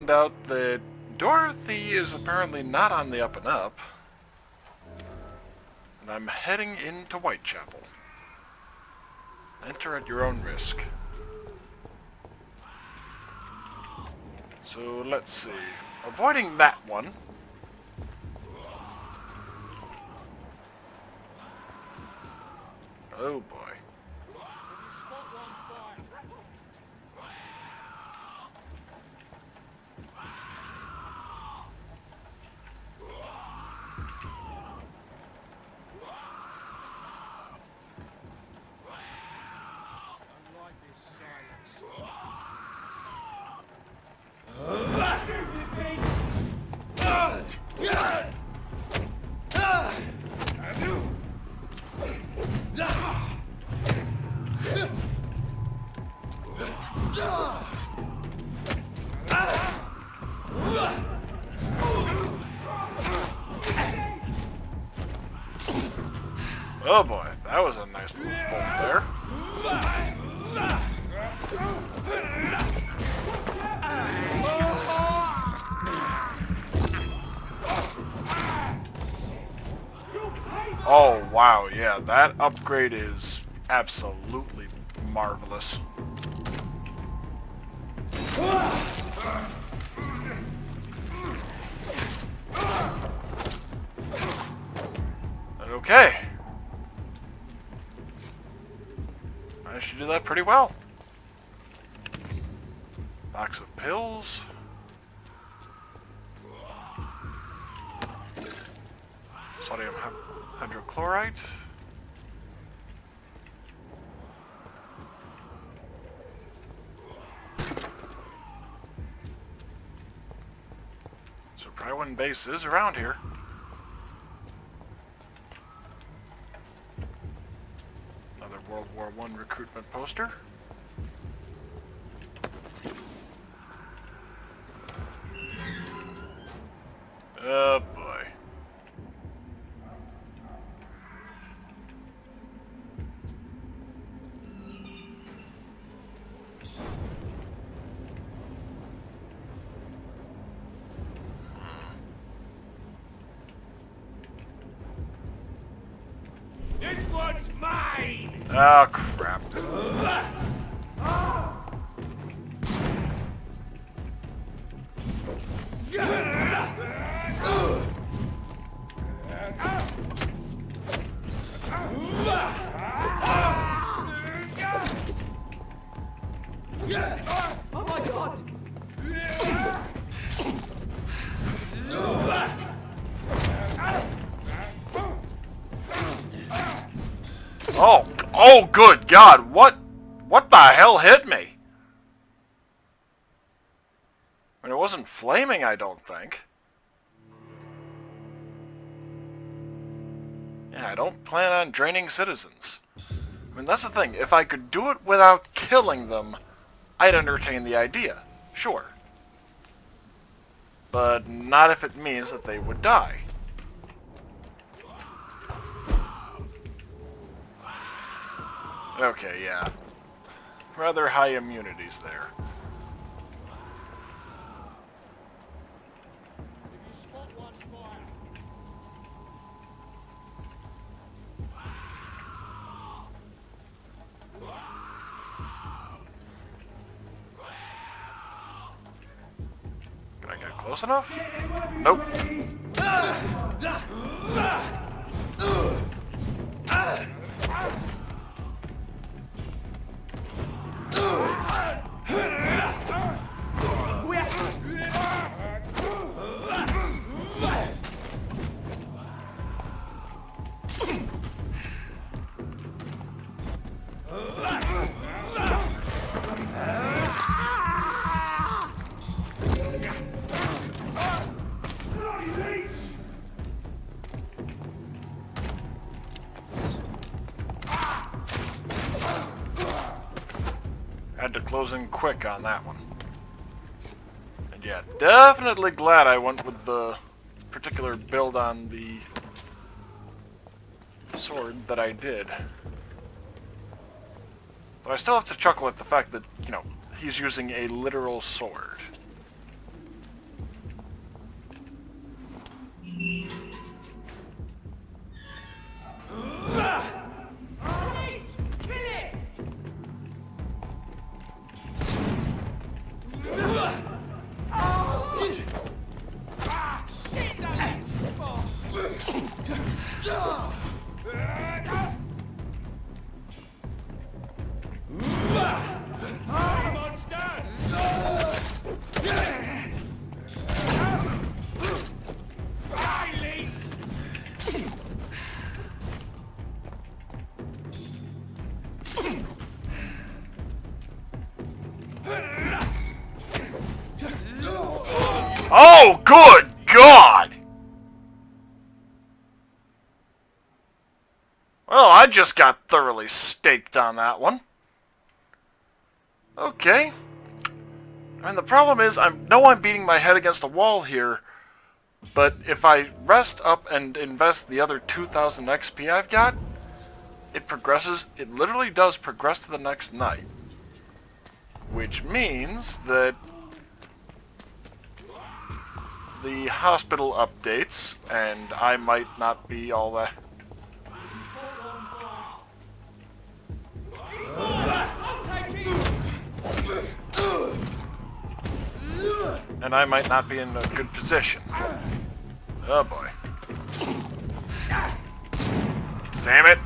found out that Dorothy is apparently not on the up and up, and I'm heading into Whitechapel. Enter at your own risk. So let's see. Avoiding that one. Oh boy. Oh boy, that was a nice little bolt there. Oh wow, yeah, that upgrade is absolutely marvelous. Okay. I should do that pretty well. Box of pills. Sodium hydrochloride. So Prywin base is around here. Another World War I recruitment poster. Oh boy. This one's mine! Oh crap. Oh my god! Oh good God, what the hell hit me? I mean, it wasn't flaming, I don't think. Yeah, I don't plan on draining citizens. I mean, that's the thing. If I could do it without killing them, I'd entertain the idea. Sure. But not if it means that they would die. Okay, yeah. Rather high immunities there. Can I get close enough? Nope. Had to close in quick on that one. And yeah, definitely glad I went with the particular build on the sword that I did. But I still have to chuckle at the fact that, you know, he's using a literal sword. Oh, good God! Well, I just got thoroughly staked on that one. Okay. And the problem is, I know I'm beating my head against a wall here, but if I rest up and invest the other 2,000 XP I've got, it progresses, it literally does progress to the next night. Which means that the hospital updates, and I might not be all that... And I might not be in a good position. Oh boy. Damn it!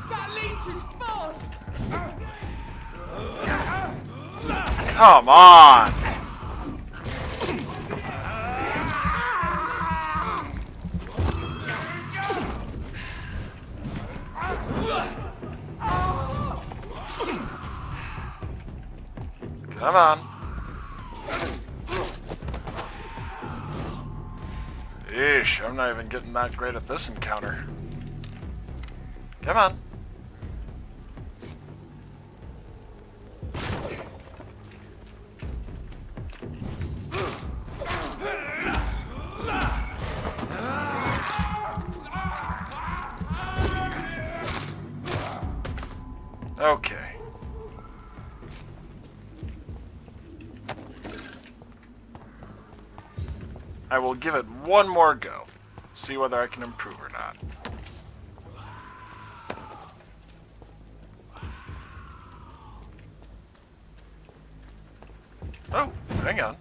That leech is fast! Come on! Come on. Eesh, I'm not even getting that great at this encounter. Come on. Okay. I will give it one more go. See whether I can improve or not. Oh, hang on.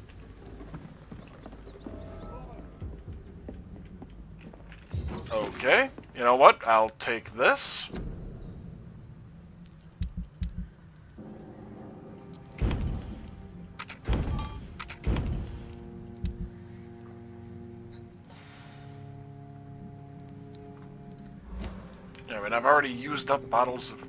Okay, you know what? I'll take this. Yeah, I mean, I've already used up bottles of...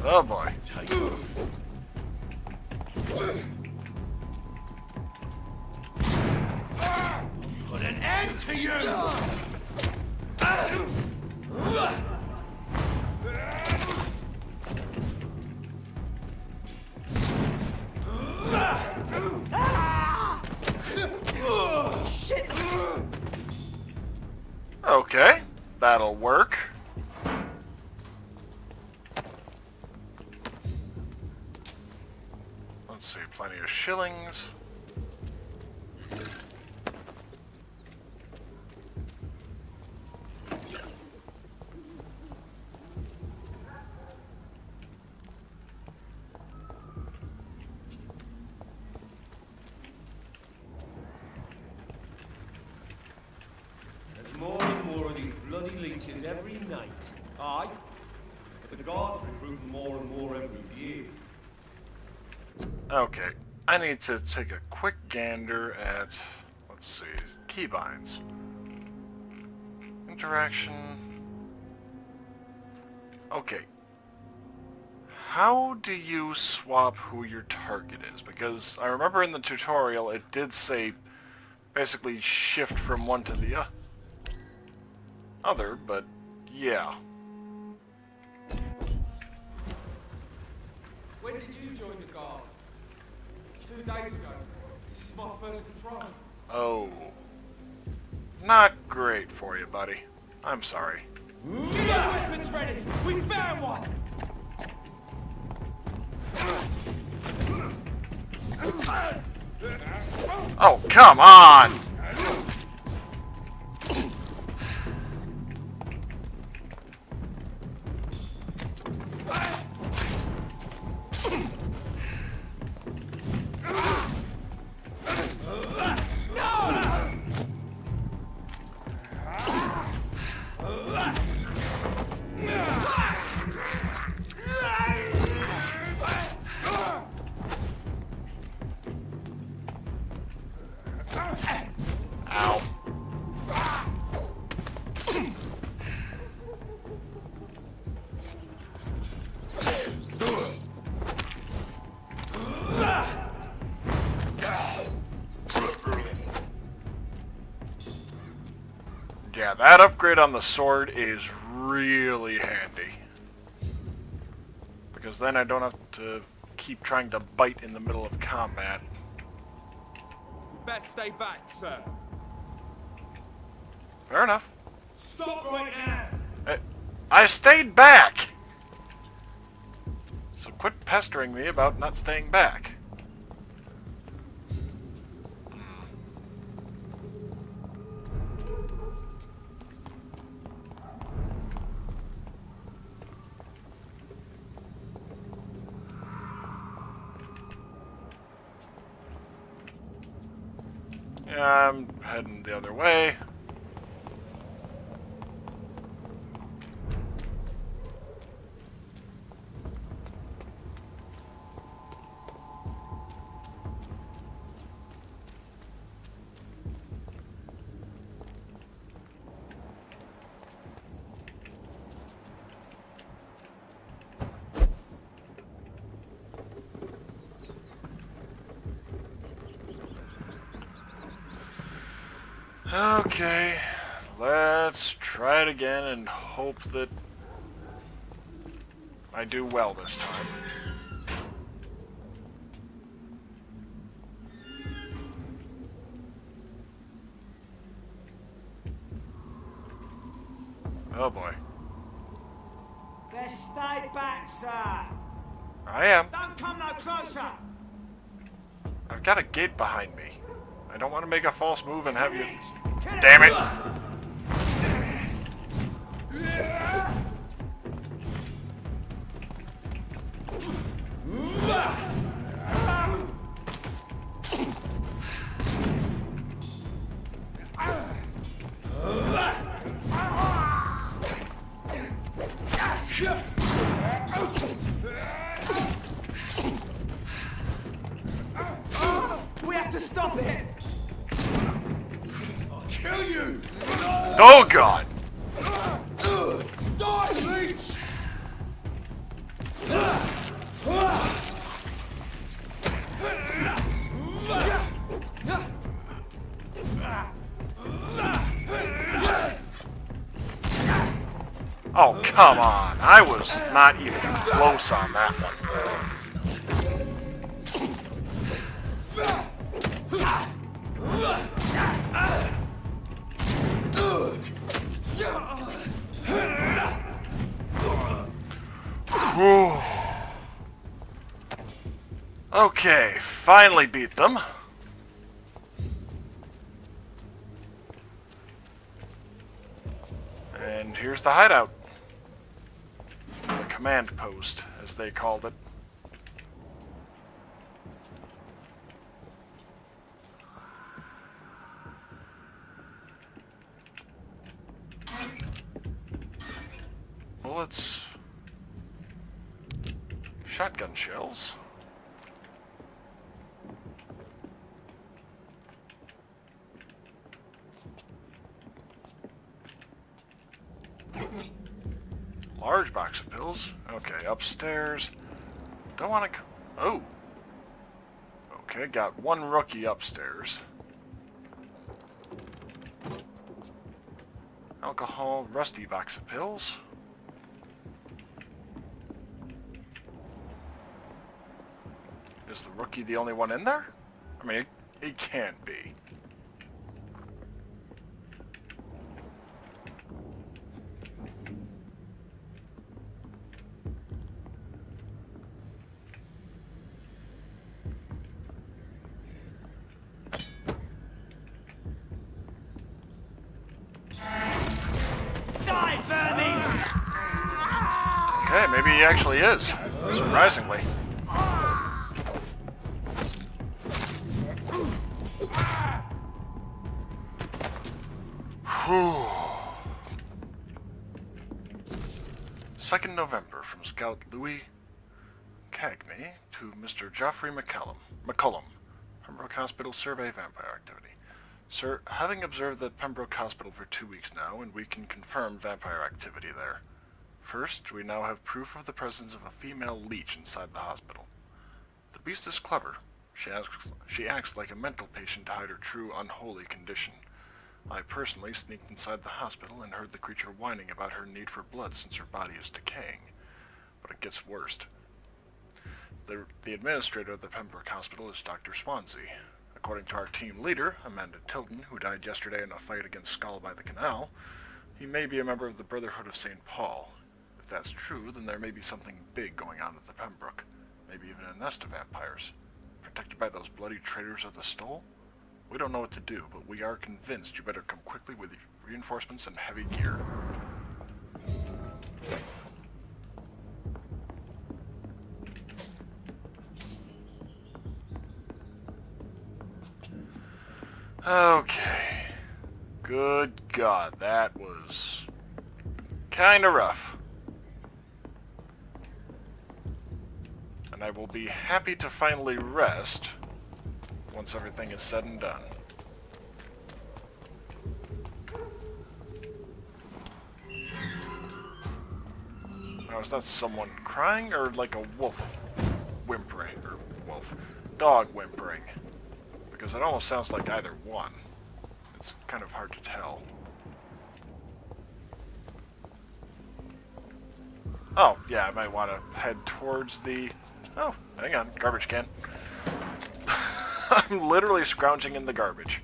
Oh boy. Put an end to you! Shit! Okay, that'll work. Let's see, plenty of shillings. There's more and more of these bloody leeches every night. Aye. But the guards are improving more and more every year. Okay, I need to take a quick gander at, let's see, keybinds. Interaction. Okay. How do you swap who your target is? Because I remember in the tutorial it did say basically shift from one to the other, but yeah. When did you join the guard? 2 days ago. This is my first patrol. Oh. Not great for you, buddy. I'm sorry. Get your weapons ready! We found one! Oh, come on! Ow. Yeah, that upgrade on the sword is really handy. Because then I don't have to keep trying to bite in the middle of combat. You best stay back, sir. Fair enough. Stop right now! I stayed back! So quit pestering me about not staying back. Yeah, I'm heading the other way. Okay, let's try it again and hope that I do well this time. Oh boy. Best stay back, sir. I am. Don't come no closer. I've got a gate behind me. I don't want to make a false move and have you... Get Damn it! We have to stop it. Kill you! Oh god! Die, leech! Oh, come on. I was not even close on that one. Whew. Okay, finally beat them. And here's the hideout. The command post, as they called it. Bullets. Shotgun shells. Large box of pills. Okay, upstairs. Don't want to... Oh. Okay, got one rookie upstairs. Alcohol, rusty box of pills. Is the rookie the only one in there? I mean, it can't be. Die, vermin! Okay, maybe he actually is. Surprisingly. Whew. 2nd November from Scout Louis Cagney to Mr. Geoffrey McCullum. Pembroke Hospital survey vampire activity. Sir, having observed the Pembroke Hospital for 2 weeks now, and we can confirm vampire activity there. First, we now have proof of the presence of a female leech inside the hospital. The beast is clever. She acts like a mental patient to hide her true unholy condition. I personally sneaked inside the hospital and heard the creature whining about her need for blood since her body is decaying. But it gets worse. The administrator of the Pembroke Hospital is Dr. Swansea. According to our team leader, Amanda Tilton, who died yesterday in a fight against Skull by the Canal, he may be a member of the Brotherhood of St. Paul. If that's true, then there may be something big going on at the Pembroke. Maybe even a nest of vampires. Protected by those bloody traitors of the Stole? We don't know what to do, but we are convinced you better come quickly with reinforcements and heavy gear. Okay. Good God, that was kinda rough. And I will be happy to finally rest once everything is said and done. Now, is that someone crying or like a wolf whimpering? Or dog whimpering? Because it almost sounds like either one. It's kind of hard to tell. Oh, yeah, I might want to head towards the... Oh, hang on, garbage can. I'm literally scrounging in the garbage.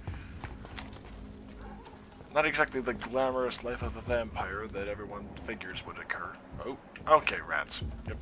Not exactly the glamorous life of a vampire that everyone figures would occur. Oh, okay, rats. Yep.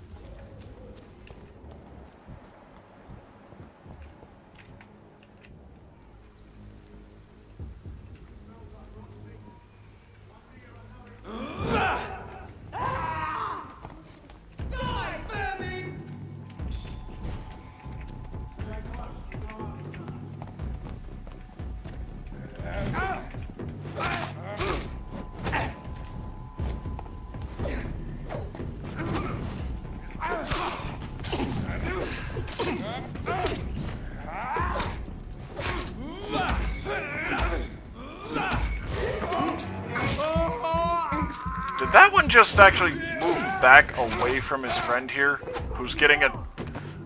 Did that one just actually move back away from his friend here, who's getting a...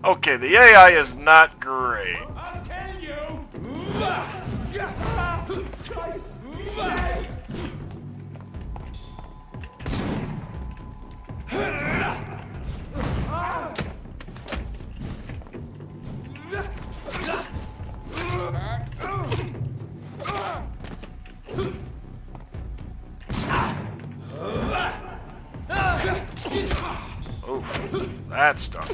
Okay, the AI is not great. I'll kill you! Oof, that stuck.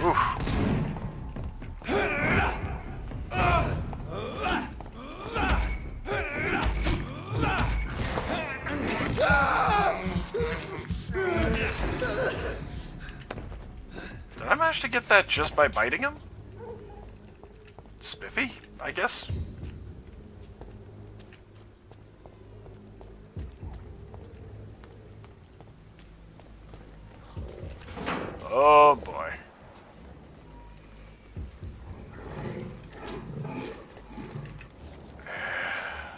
Oof. Did I manage to get that just by biting him? Spiffy, I guess? Oh boy.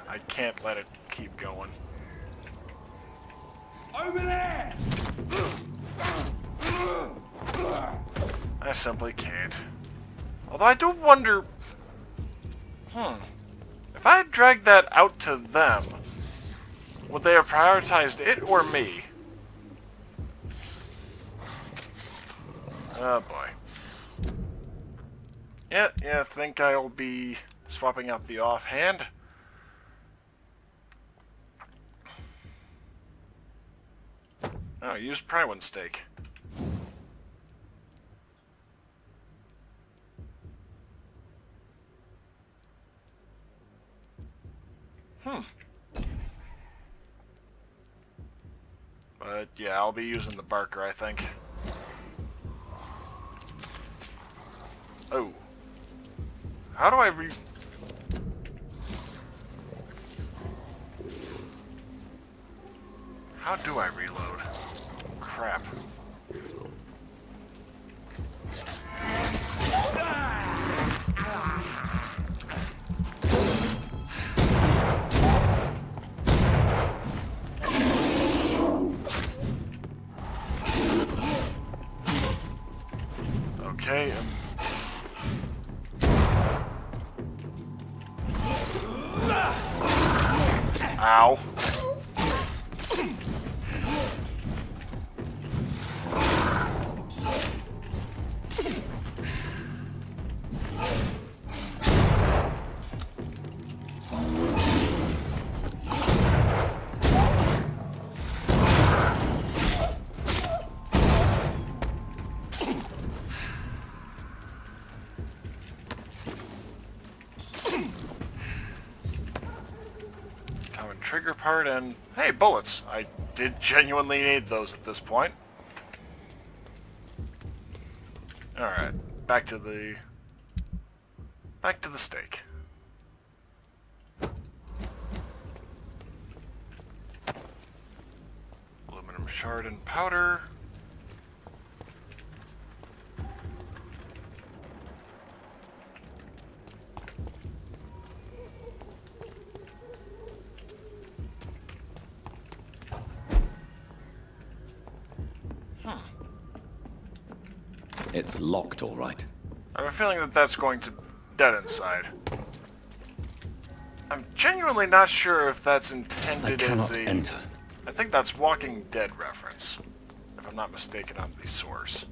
I can't let it keep going. Over there! I simply can't. Although I do wonder... If I had dragged that out to them, would they have prioritized it or me? Oh boy. Yeah, I think I'll be swapping out the offhand. Oh, use Prywin steak. But yeah, I'll be using the Barker, I think. Oh. How do I How do I reload? Crap. Okay. Ow. Trigger part and hey, bullets. I did genuinely need those at this point. Alright, back to the steak. Aluminum shard and powder. It's locked, all right. I have a feeling that that's going to dead inside. I'm genuinely not sure if that's I intended cannot as a... enter. I think that's Walking Dead reference, if I'm not mistaken on the source.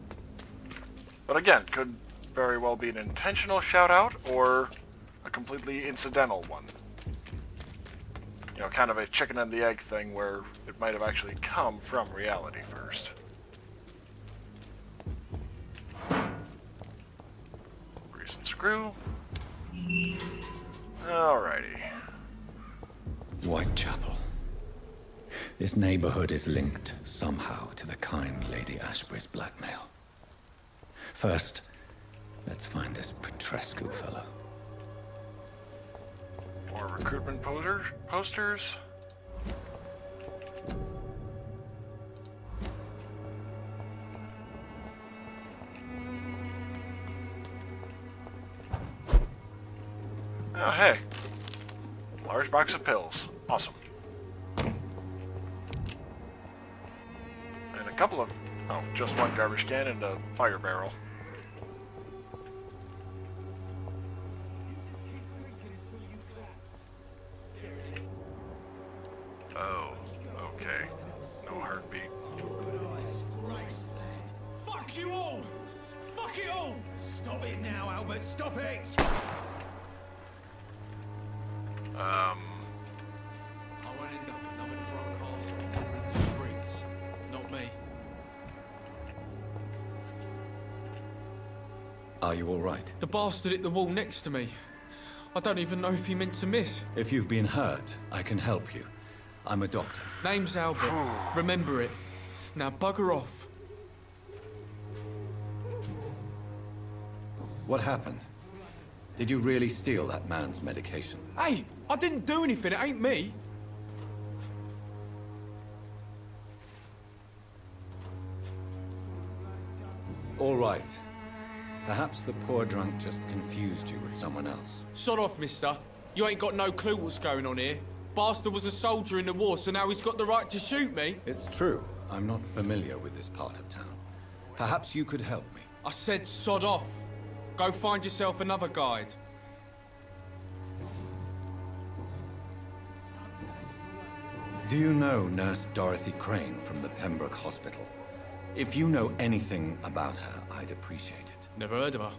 But again, could very well be an intentional shout-out or a completely incidental one. You know, kind of a chicken and the egg thing where it might have actually come from reality first. Grease and screw. Alrighty. Whitechapel. This neighborhood is linked somehow to the kind Lady Ashbury's blackmail. First, let's find this Petrescu fellow. More recruitment posters. Oh, hey. Large box of pills. Awesome. And a couple of... Oh, just one garbage can and a fire barrel. Oh, okay. No heartbeat. Fuck you all! Fuck it all! Stop it now, Albert, stop it! I won't end up another drunk arsehole wandering the streets. Not me. Are you all right? The bastard hit the wall next to me. I don't even know if he meant to miss. If you've been hurt, I can help you. I'm a doctor. Name's Albert. Remember it. Now bugger off. What happened? Did you really steal that man's medication? Hey, I didn't do anything. It ain't me. All right. Perhaps the poor drunk just confused you with someone else. Sod off, mister. You ain't got no clue what's going on here. Bastard was a soldier in the war, so now he's got the right to shoot me. It's true. I'm not familiar with this part of town. Perhaps you could help me. I said sod off. Go find yourself another guide. Do you know Nurse Dorothy Crane from the Pembroke Hospital? If you know anything about her, I'd appreciate it. Never heard of her.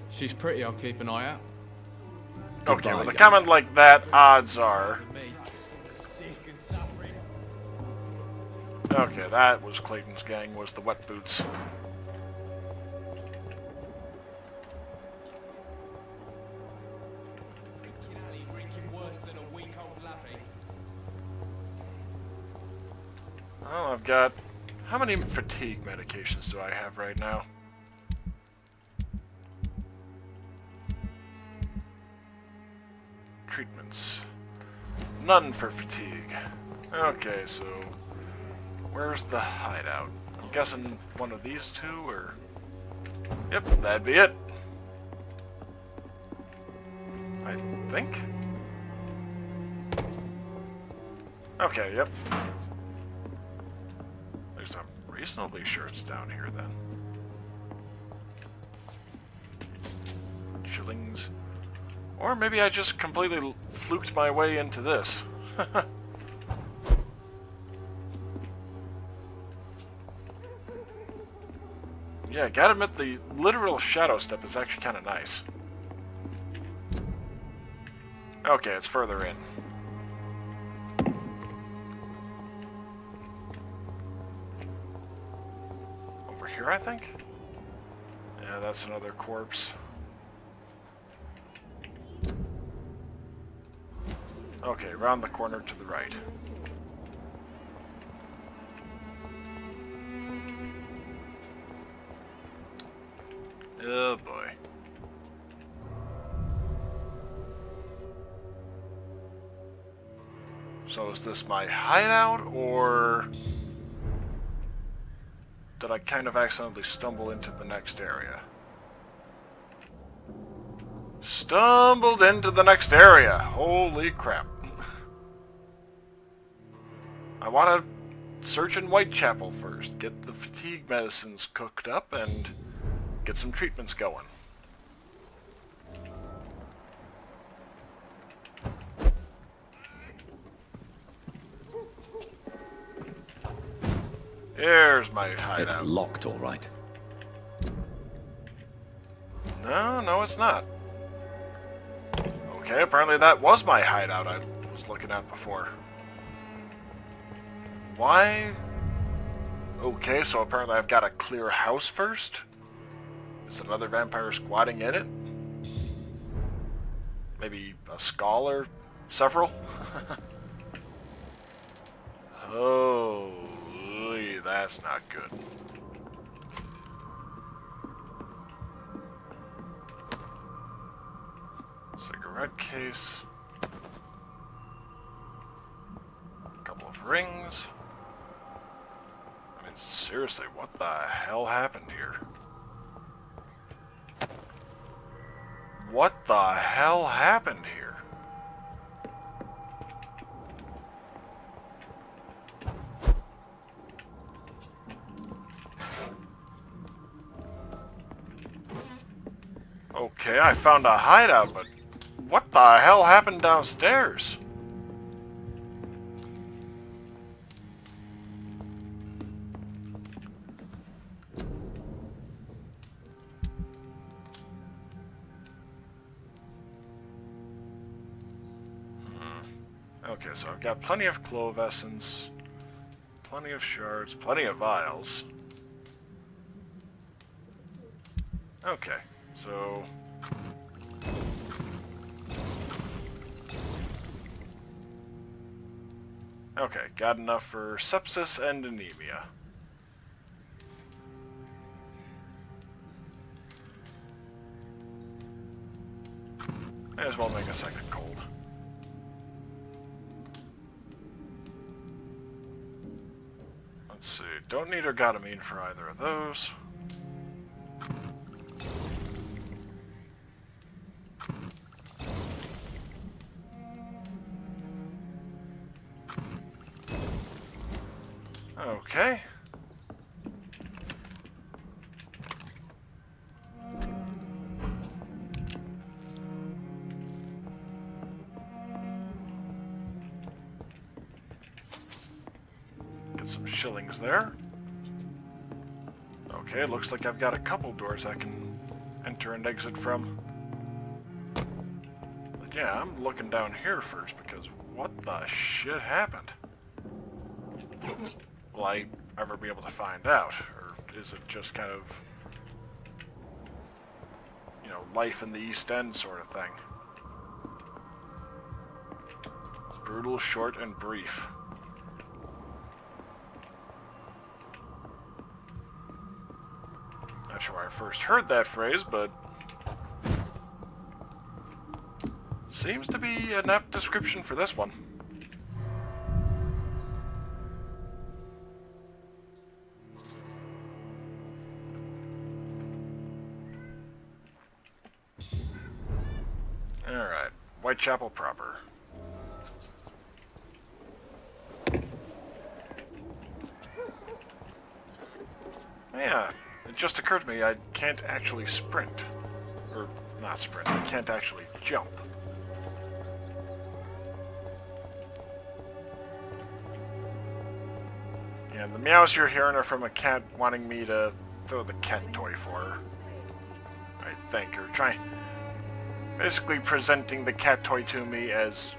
She's pretty, I'll keep an eye out. Okay, Goodbye, with a young comment like that, odds are... Me. Okay, that was Clayton's gang, was the wet boots. Well, I've got... How many fatigue medications do I have right now? Treatments. None for fatigue. Okay, so... Where's the hideout? I'm guessing one of these two, or... Yep, that'd be it. I think? Okay, yep. At least I'm reasonably sure it's down here then. Shillings. Or maybe I just completely fluked my way into this. Yeah, gotta admit the literal shadow step is actually kind of nice. Okay, it's further in. Over here, I think? Yeah, that's another corpse. Okay, around the corner to the right. Oh boy. So is this my hideout, or did I kind of accidentally stumble into the next area? Stumbled into the next area! Holy crap. I want to search in Whitechapel first, get the fatigue medicines cooked up, and get some treatments going. Here's my hideout. It's locked, all right. No, it's not. Okay, apparently that was my hideout I was looking at before. Why? Okay, so apparently I've got to clear a house first? Is another vampire squatting in it? Maybe a skull or several? Holy, that's not good. Cigarette case. A couple of rings. I mean, seriously, what the hell happened here? What the hell happened here? Okay, I found a hideout, but what the hell happened downstairs? Okay, so I've got plenty of clove essence, plenty of shards, plenty of vials. Okay, so... Okay, got enough for sepsis and anemia. May as well make a second cold. Let's see, don't need ergotamine for either of those. Okay. Get some shillings there. Okay, looks like I've got a couple doors I can enter and exit from. But yeah, I'm looking down here first because what the shit happened? Will I ever be able to find out? Or is it just kind of, you know, life in the East End sort of thing? Brutal, short, and brief. Not sure where I first heard that phrase, but seems to be an apt description for this one. Whitechapel proper. Yeah, it just occurred to me I can't actually sprint. Or, not sprint, I can't actually jump. Yeah, the meows you're hearing are from a cat wanting me to throw the cat toy for her. I think, or trying... basically presenting the cat toy to me as,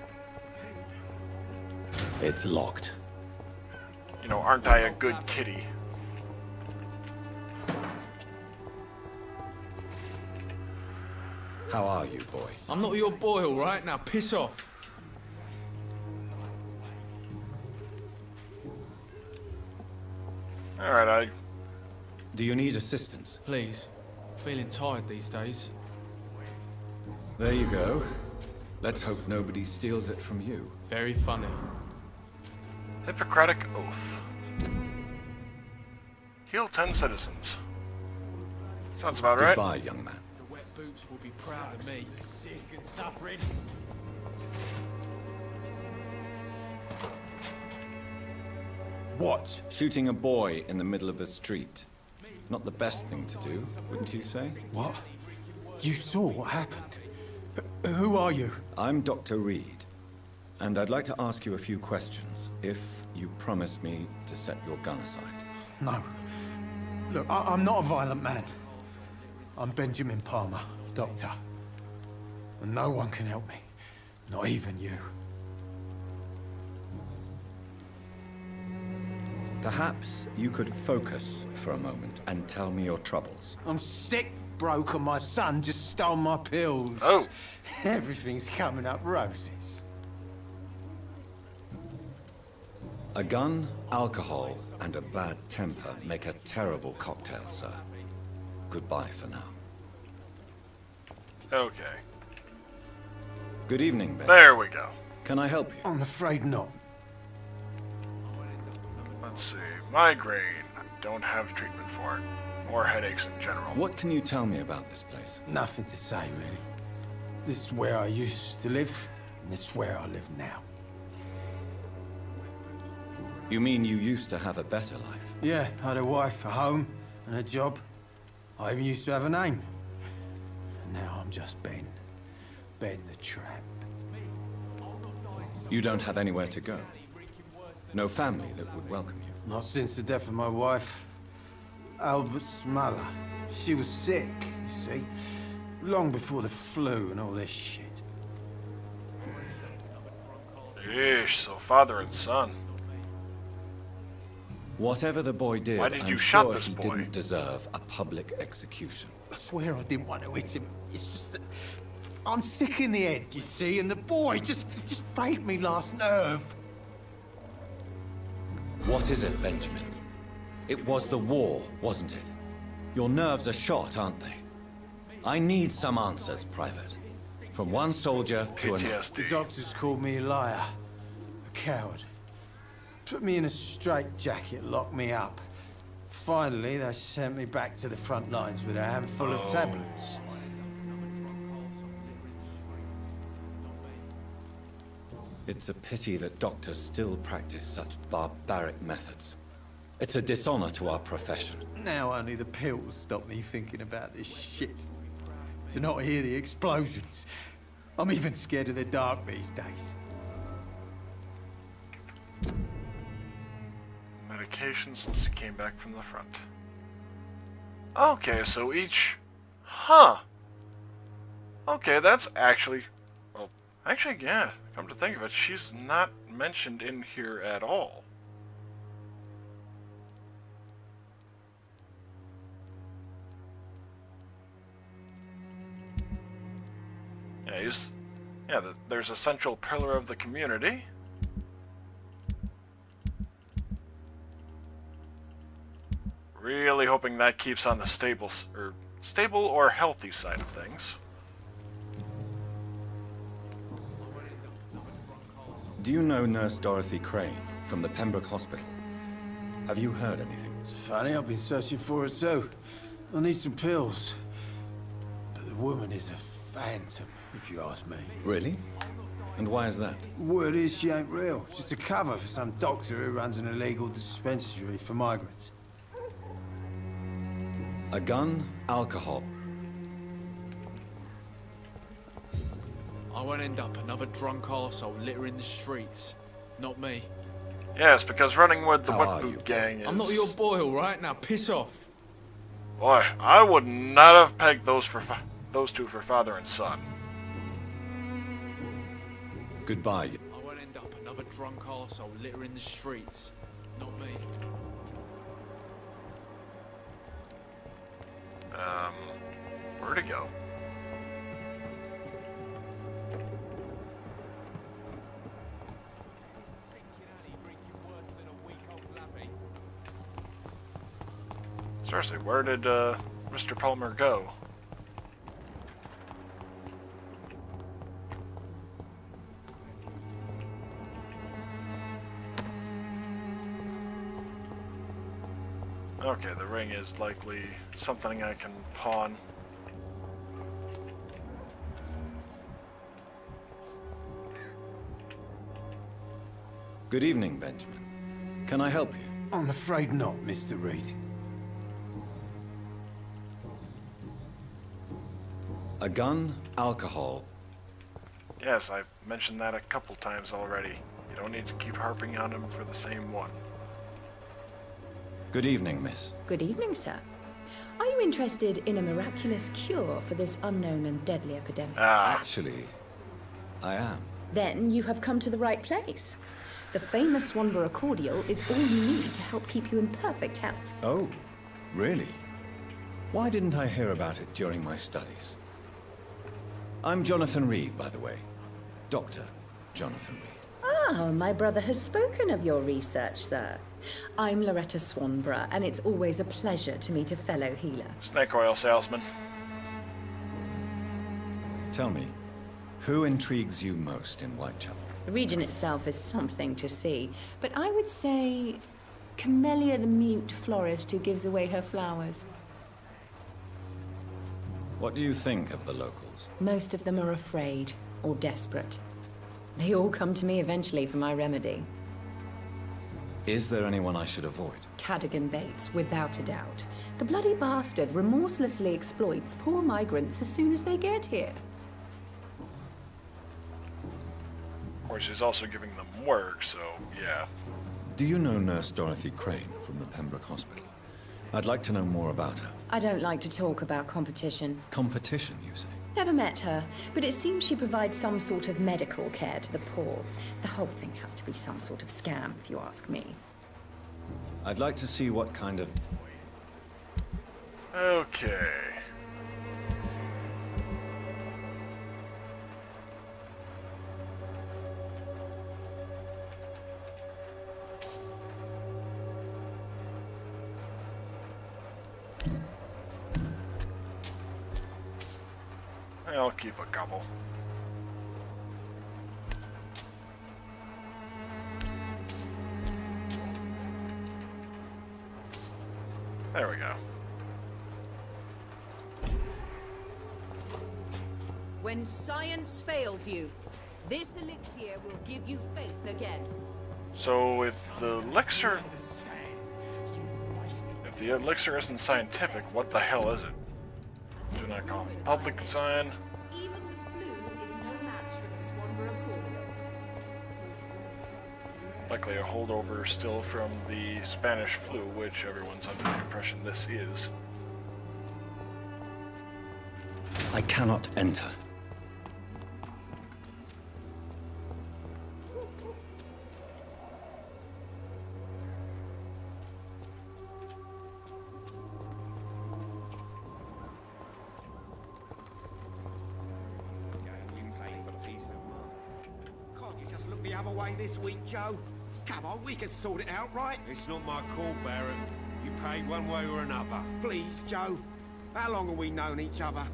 It's locked. you know, aren't I a good kitty? How are you, boy? I'm not your boy, all right? Now piss off. Alright, Do you need assistance? Please. Feeling tired these days. There you go. Let's hope nobody steals it from you. Very funny. Hippocratic Oath. Heal 10 citizens. Sounds about right. Goodbye, young man. The wet boots will be proud of me. Sick and suffering. What? Shooting a boy in the middle of a street. Not the best thing to do, wouldn't you say? What? You saw what happened? Who are you? I'm Dr. Reid, and I'd like to ask you a few questions, if you promise me to set your gun aside. No. Look, I'm not a violent man. I'm Benjamin Palmer, doctor. And no one can help me. Not even you. Perhaps you could focus for a moment and tell me your troubles. I'm sick, broke, and my son just stole my pills. Oh. Everything's coming up roses. A gun, alcohol, and a bad temper make a terrible cocktail, sir. Goodbye for now. Okay. Good evening, Ben. There we go. Can I help you? I'm afraid not. Let's see. Migraine. Don't have treatment for it. Or headaches in general. What can you tell me about this place? Nothing to say, really. This is where I used to live, and this is where I live now. You mean you used to have a better life? Yeah, I had a wife, a home, and a job. I even used to have a name. And now I'm just Ben. Ben the Tramp. You don't have anywhere to go? No family that would welcome you? Not since the death of my wife, Albert's mother. She was sick, you see. Long before the flu and all this shit. Yeesh, so father and son. Whatever the boy did, Why did you I'm shot sure this he boy? didn't deserve a public execution. I swear I didn't want to hit him. It's just that I'm sick in the head, you see, and the boy just frayed me last nerve. What is it, Benjamin? It was the war, wasn't it? Your nerves are shot, aren't they? I need some answers, Private. From one soldier to another. The PTSD. doctors called me a liar, a coward. Put me in a straitjacket, locked me up. Finally, they sent me back to the front lines with a handful of tablets. It's a pity that doctors still practice such barbaric methods. It's a dishonor to our profession. Now only the pills stop me thinking about this shit. To not hear the explosions. I'm even scared of the dark these days. Medication since he came back from the front. Okay, so each... Huh. Okay, that's actually... Well, actually, yeah, come to think of it, she's not mentioned in here at all. Yeah, he's... Yeah, there's a central pillar of the community. Really hoping that keeps on the stable or healthy side of things. Do you know Nurse Dorothy Crane from the Pembroke Hospital? Have you heard anything? It's funny, I've been searching for her too. I need some pills. But the woman is a phantom. if you ask me. Really? And why is that? Word is she ain't real. She's just a cover for some doctor who runs an illegal dispensary for migrants. A gun, alcohol. I won't end up another drunk arsehole littering the streets. Not me. Yes, because running with the How Wet are Boot you? gang is... I'm not your boy, all right? Now piss off. Boy, I would not have pegged those two for father and son. Goodbye. I won't end up another drunk arsehole littering the streets. Not me. Where'd it go? Seriously, where did Mr. Palmer go? Okay, the ring is likely something I can pawn. Good evening, Benjamin. Can I help you? I'm afraid not, Mr. Reid. A gun, alcohol. Yes, I've mentioned that a couple times already. You don't need to keep harping on him for the same one. Good evening, miss. Good evening, sir. Are you interested in a miraculous cure for this unknown and deadly epidemic? Ah, Actually, I am. Then you have come to the right place. The famous Swanborough cordial is all you need to help keep you in perfect health. Oh, really? Why didn't I hear about it during my studies? I'm Jonathan Reid, by the way. Dr. Jonathan Reid. Ah, my brother has spoken of your research, sir. I'm Loretta Swanborough, and it's always a pleasure to meet a fellow healer. snake oil salesman. Tell me, who intrigues you most in Whitechapel? The region itself is something to see, but I would say Camellia the mute florist who gives away her flowers. What do you think of the locals? Most of them are afraid or desperate. They all come to me eventually for my remedy. Is there anyone I should avoid? Cadogan Bates, without a doubt. The bloody bastard remorselessly exploits poor migrants as soon as they get here. Of course, he's also giving them work, so yeah. Do you know Nurse Dorothy Crane from the Pembroke Hospital? I'd like to know more about her. I don't like to talk about competition. Competition, you say? Never met her, but it seems she provides some sort of medical care to the poor. The whole thing has to be some sort of scam, if you ask me. I'd like to see what kind of... Okay. I'll keep a couple. There we go. When science fails you, this elixir will give you faith again. So if the elixir isn't scientific, what the hell is it? Do not call it public sign. Even the flu is no match for the Swanborough cordial. Likely a holdover still from the Spanish flu, which everyone's under the impression this is. I cannot enter. Can't you just look the other way this week, Joe? Come on, we can sort it out, right? It's not my call, Baron. You pay one way or another. Please, Joe. How long have we known each other?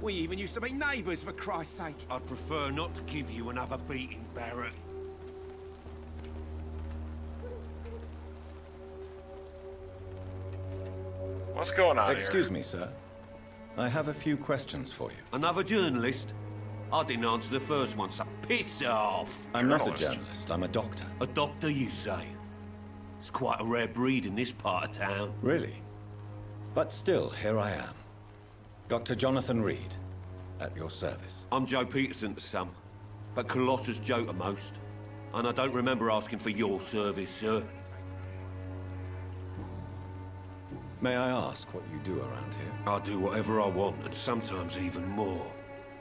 We even used to be neighbours, for Christ's sake. I'd prefer not to give you another beating, Baron. What's going on Excuse me, sir. I have a few questions for you. Another journalist? I didn't answer the first one, so piss off. I'm not a Journalist. journalist, I'm a doctor. A doctor, you say? It's quite a rare breed in this part of town. Really? But still, here I am. Dr. Jonathan Reid, at your service. I'm Joe Peterson to some, but Colossus Joe to most. And I don't remember asking for your service, sir. May I ask what you do around here? I do whatever I want, and sometimes even more.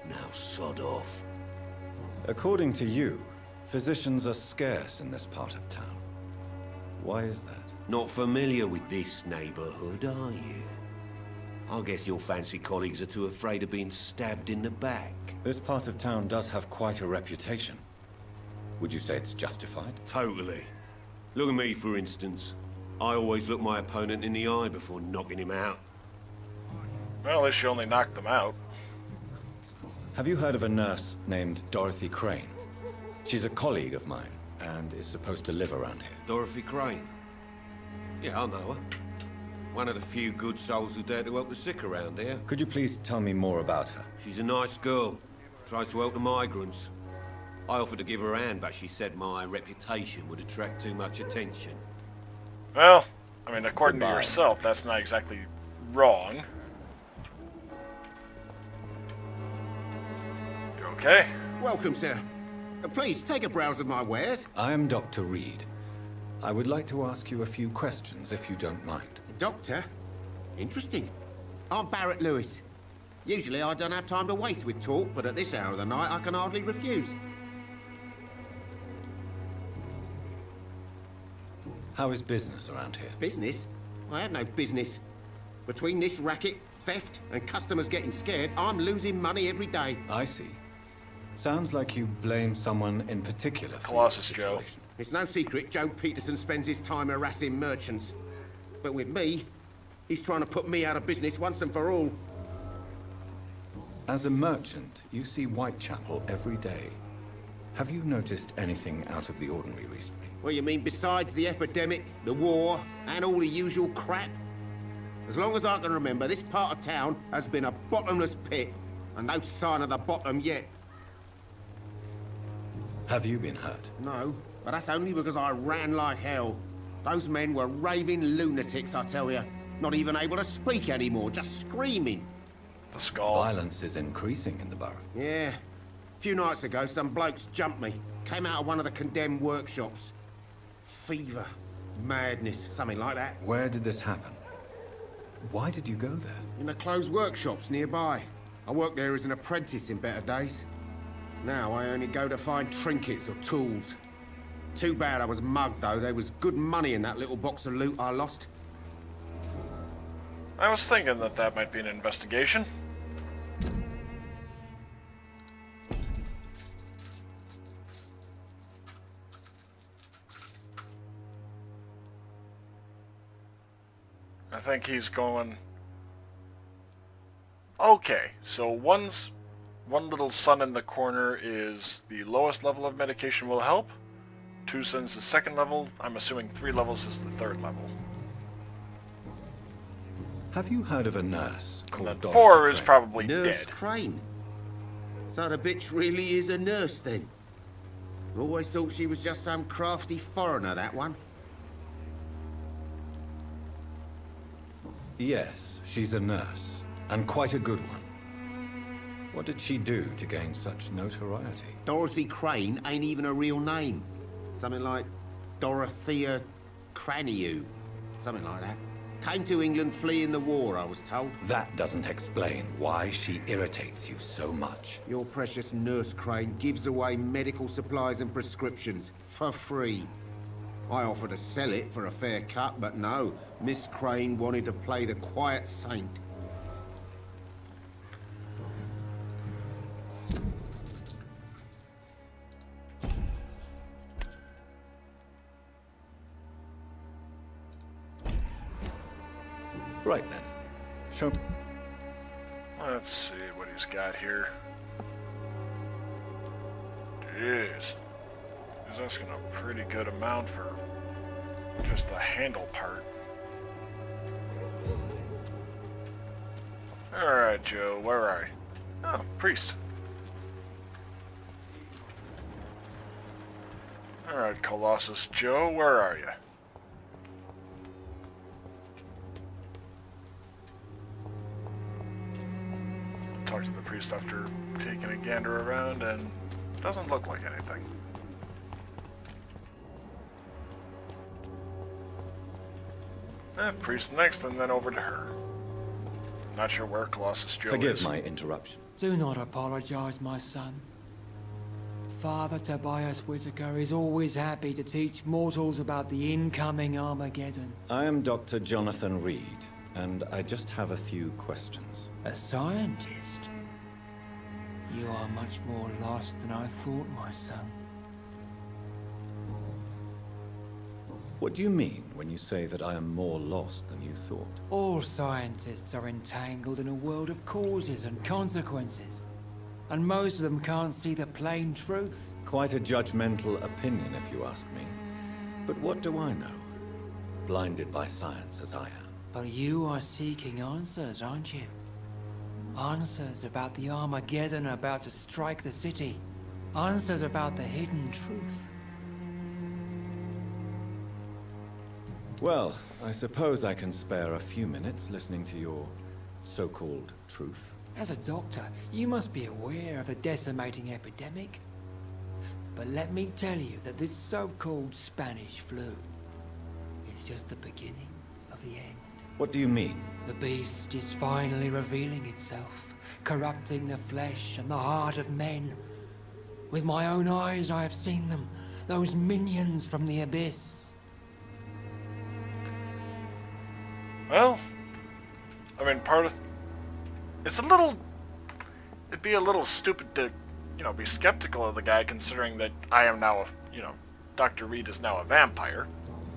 Now sod off. According to you, physicians are scarce in this part of town. Why is that? Not familiar with this neighborhood, are you? I guess your fancy colleagues are too afraid of being stabbed in the back. This part of town does have quite a reputation. Would you say it's justified? Totally. Look at me, for instance. I always look my opponent in the eye before knocking him out. Well, at least you only knocked them out. Have you heard of a nurse named Dorothy Crane? She's a colleague of mine, and is supposed to live around here. Dorothy Crane? Yeah, I know her. One of the few good souls who dare to help the sick around here. Could you please tell me more about her? She's a nice girl. Tries to help the migrants. I offered to give her a hand, but she said my reputation would attract too much attention. Well, I mean, according to Goodbye, yourself, Mr. that's not exactly wrong. You okay? Welcome, sir. Please, take a browse of my wares. I am Dr. Reid. I would like to ask you a few questions, if you don't mind. Doctor? Interesting. I'm Barrett Lewis. Usually I don't have time to waste with talk, but at this hour of the night I can hardly refuse. How is business around here? Business? I have no business. Between this racket, theft, and customers getting scared, I'm losing money every day. I see. Sounds like you blame someone in particular for Colossus your Joe. situation. It's no secret Joe Peterson spends his time harassing merchants. But with me, he's trying to put me out of business once and for all. As a merchant, you see Whitechapel every day. Have you noticed anything out of the ordinary recently? Well, you mean besides the epidemic, the war, and all the usual crap? As long as I can remember, this part of town has been a bottomless pit, and no sign of the bottom yet. Have you been hurt? No, but that's only because I ran like hell. Those men were raving lunatics, I tell you. Not even able to speak anymore, just screaming. The skull. Violence is increasing in the borough. Yeah. A few nights ago, some blokes jumped me. Came out of one of the condemned workshops. Fever, madness, something like that. Where did this happen? Why did you go there? In the closed workshops nearby. I worked there as an apprentice in better days. Now I only go to find trinkets or tools. Too bad I was mugged, though. There was good money in that little box of loot I lost. I was thinking that that might be an investigation. I think he's going... Okay, so one little sun in the corner is the lowest level of medication will help. 2 suns is the second level. I'm assuming 3 levels is the third level. Have you heard of a nurse And called then Dorothy 4 is Crane? probably Nurse dead. Crane. So the bitch really is a nurse, then? Always thought she was just some crafty foreigner, that one. Yes, she's a nurse, and quite a good one. What did she do to gain such notoriety? Dorothy Crane ain't even a real name. Something like Dorothea Craniu. Something like that. Came to England fleeing the war, I was told. That doesn't explain why she irritates you so much. Your precious Nurse Crane gives away medical supplies and prescriptions for free. I offered to sell it for a fair cut, but no. Miss Crane wanted to play the quiet saint. Right then. Show... Let's see what he's got here. Jeez. He's asking a pretty good amount for just the handle part. Alright, Joe, where are you? Oh, priest. Alright, Colossus Joe, where are you? Talk to the priest after taking a gander around, and doesn't look like anything. Priest next, and then over to her. Not sure where Colossus Joe is. Forgive my interruption. Do not apologize, my son. Father Tobias Whitaker is always happy to teach mortals about the incoming Armageddon. I am Dr. Jonathan Reid, and I just have a few questions. A scientist? You are much more lost than I thought, my son. What do you mean when you say that I am more lost than you thought? All scientists are entangled in a world of causes and consequences. And most of them can't see the plain truth. Quite a judgmental opinion, if you ask me. But what do I know? Blinded by science as I am. But you are seeking answers, aren't you? Answers about the Armageddon about to strike the city. Answers about the hidden truth. Well, I suppose I can spare a few minutes listening to your so-called truth. As a doctor, you must be aware of the decimating epidemic. But let me tell you that this so-called Spanish flu is just the beginning of the end. What do you mean? The beast is finally revealing itself, corrupting the flesh and the heart of men. With my own eyes I have seen them, those minions from the abyss. Well, I mean, it'd be a little stupid to, be skeptical of the guy, considering that I am now Dr. Reid is now a vampire.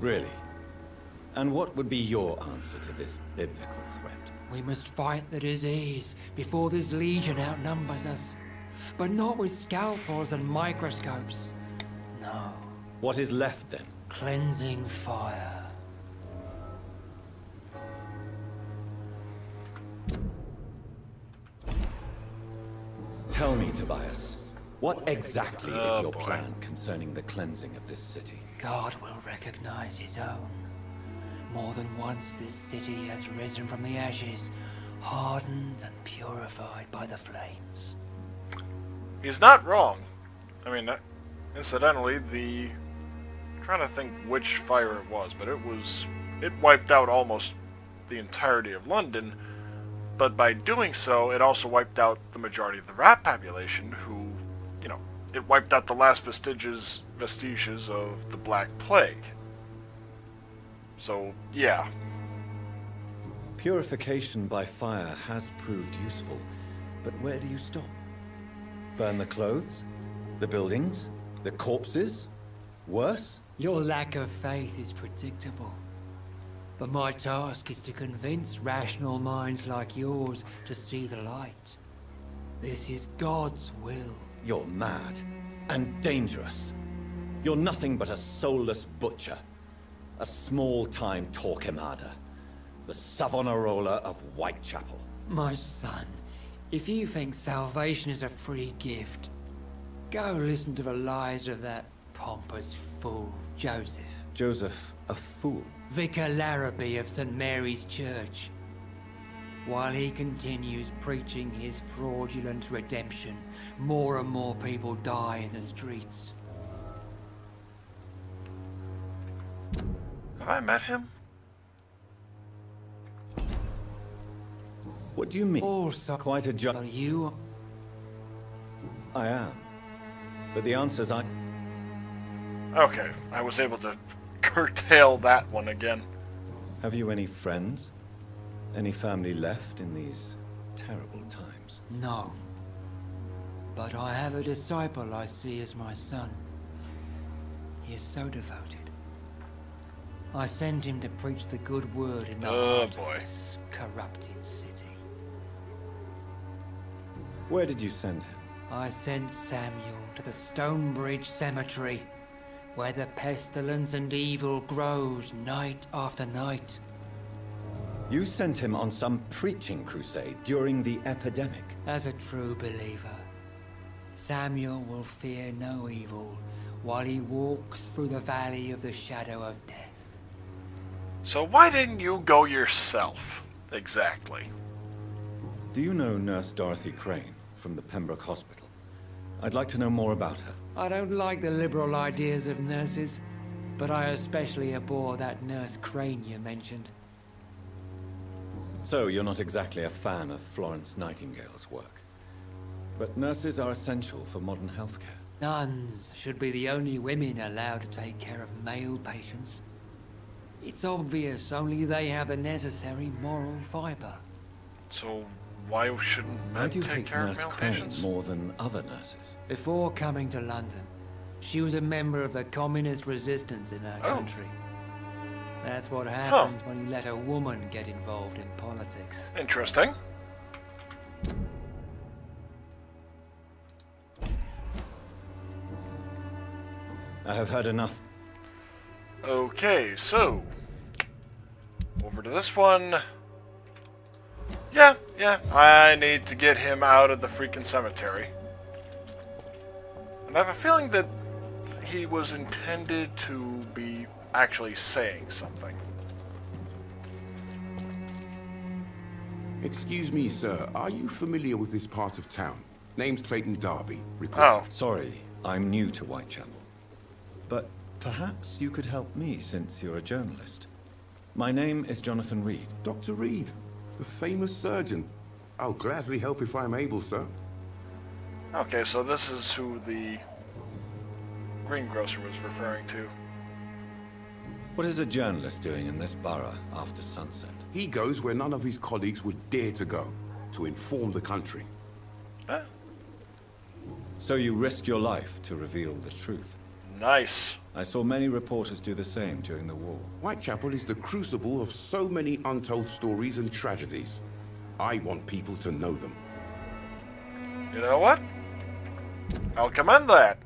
Really? And what would be your answer to this biblical threat? We must fight the disease before this legion outnumbers us. But not with scalpels and microscopes. No. What is left then? Cleansing fire. Tell me, Tobias, what exactly is your plan concerning the cleansing of this city? God will recognize his own. More than once this city has risen from the ashes, hardened and purified by the flames. He's not wrong. I mean, incidentally, I'm trying to think which fire it was, but it wiped out almost the entirety of London. But by doing so, it also wiped out the majority of the rat population, who, it wiped out the last vestiges of the Black Plague. So, yeah. Purification by fire has proved useful, but where do you stop? Burn the clothes? The buildings? The corpses? Worse? Your lack of faith is predictable. But my task is to convince rational minds like yours to see the light. This is God's will. You're mad and dangerous. You're nothing but a soulless butcher. A small-time Torquemada. The Savonarola of Whitechapel. My son, if you think salvation is a free gift, go listen to the lies of that pompous fool, Joseph. Joseph, a fool? Vicar Larrabee of St. Mary's Church. While he continues preaching his fraudulent redemption, more and more people die in the streets. Have I met him? What do you mean? Also, quite a job. You? I am. But the answers I... Okay, I was able to curtail that one again. Have you any friends? Any family left in these terrible times? No. But I have a disciple I see as my son. He is so devoted. I send him to preach the good word in the heart of this corrupted city. Where did you send him? I sent Samuel to the Stonebridge Cemetery, where the pestilence and evil grows night after night. You sent him on some preaching crusade during the epidemic. As a true believer, Samuel will fear no evil while he walks through the valley of the shadow of death. So why didn't you go yourself? Exactly. Do you know Nurse Dorothy Crane from the Pembroke Hospital? I'd like to know more about her. I don't like the liberal ideas of nurses, but I especially abhor that Nurse Crane you mentioned. So, you're not exactly a fan of Florence Nightingale's work. But nurses are essential for modern healthcare. Nuns should be the only women allowed to take care of male patients. It's obvious only they have the necessary moral fiber. So why shouldn't Why men do you take hate care Nurse of male Crane patients? more than other nurses? Before coming to London, she was a member of the communist resistance in our country. That's what happens when you let a woman get involved in politics. Interesting. I have heard enough. Okay, so over to this one. Yeah, I need to get him out of the freaking cemetery. And I have a feeling that he was intended to be actually saying something. Excuse me, sir. Are you familiar with this part of town? Name's Clayton Darby. Oh. Sorry, I'm new to Whitechapel. But perhaps you could help me since you're a journalist. My name is Jonathan Reid. Dr. Reid, the famous surgeon. I'll gladly help if I'm able, sir. Okay, so this is who the greengrocer was referring to. What is a journalist doing in this borough after sunset? He goes where none of his colleagues would dare to go, to inform the country. Huh? So you risk your life to reveal the truth? Nice. I saw many reporters do the same during the war. Whitechapel is the crucible of so many untold stories and tragedies. I want people to know them. You know what? I'll commend that.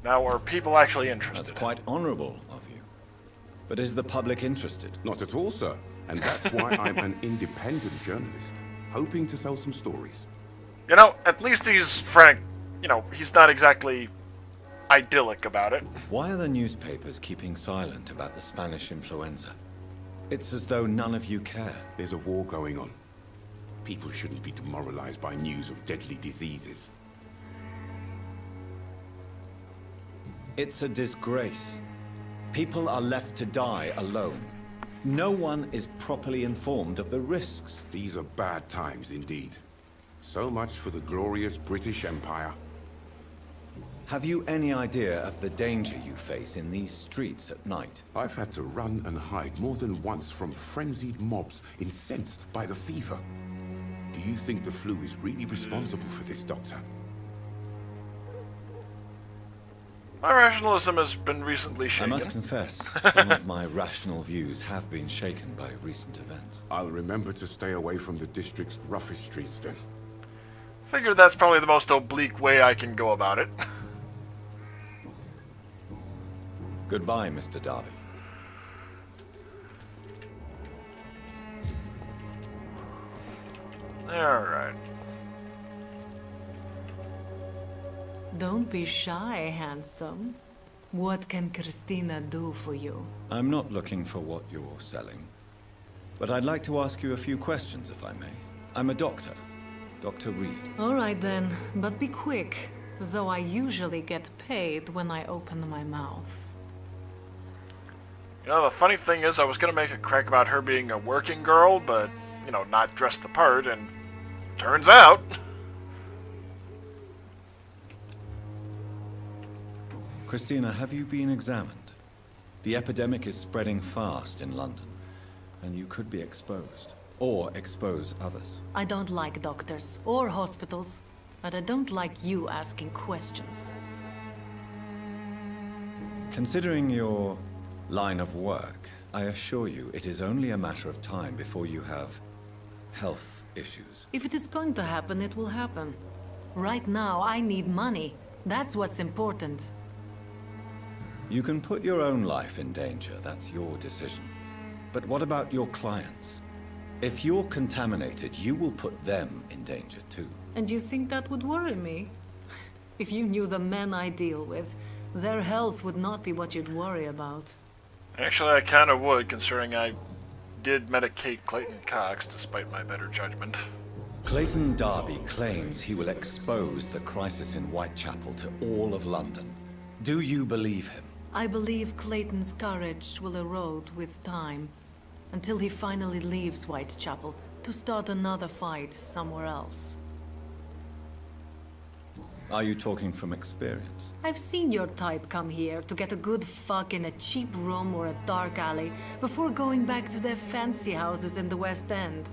Now, are people actually interested? That's quite honorable of you. But is the public interested? Not at all, sir. And that's why I'm an independent journalist, hoping to sell some stories. You know, at least he's frank. You know, he's not exactly idyllic about it. Why are the newspapers keeping silent about the Spanish influenza? It's as though none of you care. There's a war going on. People shouldn't be demoralized by news of deadly diseases. It's a disgrace. People are left to die alone. No one is properly informed of the risks. These are bad times indeed. So much for the glorious British Empire. Have you any idea of the danger you face in these streets at night? I've had to run and hide more than once from frenzied mobs incensed by the fever. Do you think the flu is really responsible for this, Doctor? My rationalism has been recently shaken. I must confess, some of my rational views have been shaken by recent events. I'll remember to stay away from the district's roughest streets then. Figure that's probably the most oblique way I can go about it. Goodbye, Mr. Darby. Alright. Don't be shy, handsome. What can Christina do for you? I'm not looking for what you're selling. But I'd like to ask you a few questions, if I may. I'm a doctor. Dr. Reid. All right then, but be quick. Though I usually get paid when I open my mouth. You know, the funny thing is I was going to make a crack about her being a working girl, but, you know, not dressed the part, and turns out... Christina, have you been examined? The epidemic is spreading fast in London, and you could be exposed. Or expose others. I don't like doctors or hospitals, but I don't like you asking questions. Considering your line of work, I assure you it is only a matter of time before you have health issues. If it is going to happen, it will happen. Right now, I need money. That's what's important. You can put your own life in danger, that's your decision. But what about your clients? If you're contaminated, you will put them in danger too. And you think that would worry me? If you knew the men I deal with, their health would not be what you'd worry about. Actually, I kind of would, considering I did medicate Clayton Cox despite my better judgment. Clayton Darby claims he will expose the crisis in Whitechapel to all of London. Do you believe him? I believe Clayton's courage will erode with time, until he finally leaves Whitechapel to start another fight somewhere else. Are you talking from experience? I've seen your type come here to get a good fuck in a cheap room or a dark alley before going back to their fancy houses in the West End.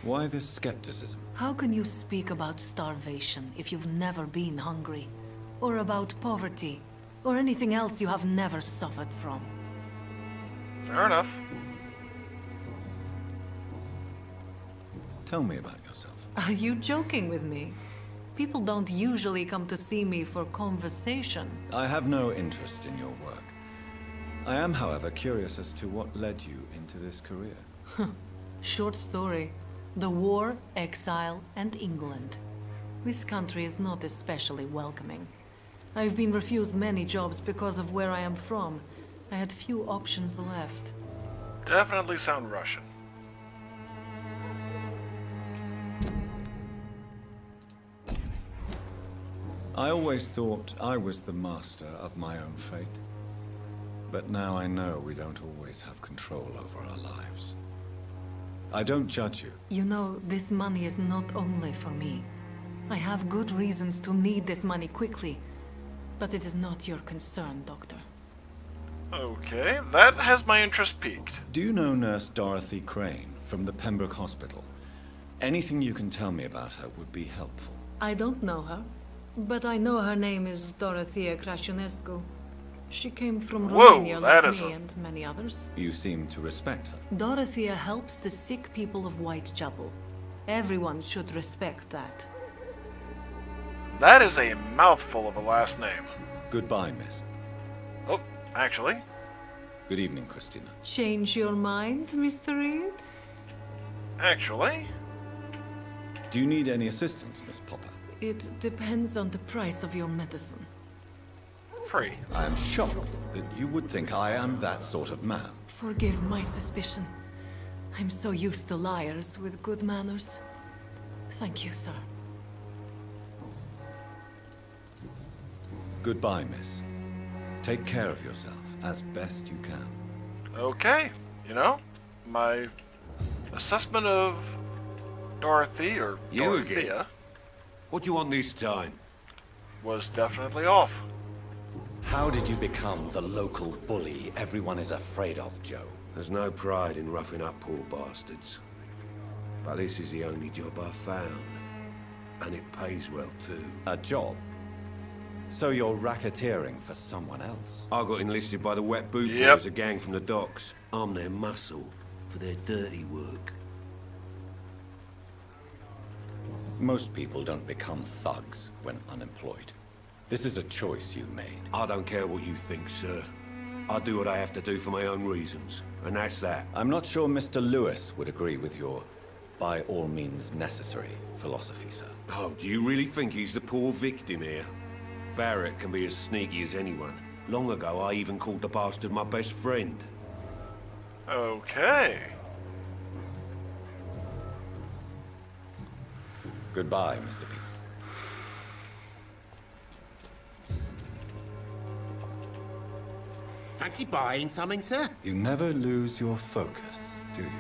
Why this skepticism? How can you speak about starvation if you've never been hungry? Or about poverty? Or anything else you have never suffered from? Fair enough. Tell me about yourself. Are you joking with me? People don't usually come to see me for conversation. I have no interest in your work. I am, however, curious as to what led you into this career. Short story. The war, exile, and England. This country is not especially welcoming. I've been refused many jobs because of where I am from. I had few options left. Definitely sound Russian. I always thought I was the master of my own fate. But now I know we don't always have control over our lives. I don't judge you. You know, this money is not only for me. I have good reasons to need this money quickly. But it is not your concern, Doctor. Okay, that has my interest piqued. Do you know Nurse Dorothy Crane from the Pembroke Hospital? Anything you can tell me about her would be helpful. I don't know her, but I know her name is Dorothea Crasionescu. She came from Romania like me and many others. You seem to respect her. Dorothea helps the sick people of Whitechapel. Everyone should respect that. That is a mouthful of a last name. Goodbye, miss. Oh, actually. Good evening, Christina. Change your mind, Mr. Reid? Actually. Do you need any assistance, Miss Popper? It depends on the price of your medicine. Free. I am shocked that you would think I am that sort of man. Forgive my suspicion. I'm so used to liars with good manners. Thank you, sir. Goodbye, miss. Take care of yourself as best you can. Okay. You know, my assessment of Dorothy, or Dorothea, What do you want this time? was definitely off. How did you become the local bully everyone is afraid of, Joe? There's no pride in roughing up poor bastards. But this is the only job I've found. And it pays well, too. A job? So you're racketeering for someone else? I got enlisted by the Wet Boot Yep. Boys, a gang from the docks. I'm their muscle for their dirty work. Most people don't become thugs when unemployed. This is a choice you made. I don't care what you think, sir. I do what I have to do for my own reasons, and that's that. I'm not sure Mr. Lewis would agree with your by all means necessary philosophy, sir. Oh, do you really think he's the poor victim here? Barrett can be as sneaky as anyone. Long ago, I even called the bastard my best friend. Okay. Goodbye, Mr. P. Fancy buying something, sir? You never lose your focus, do you?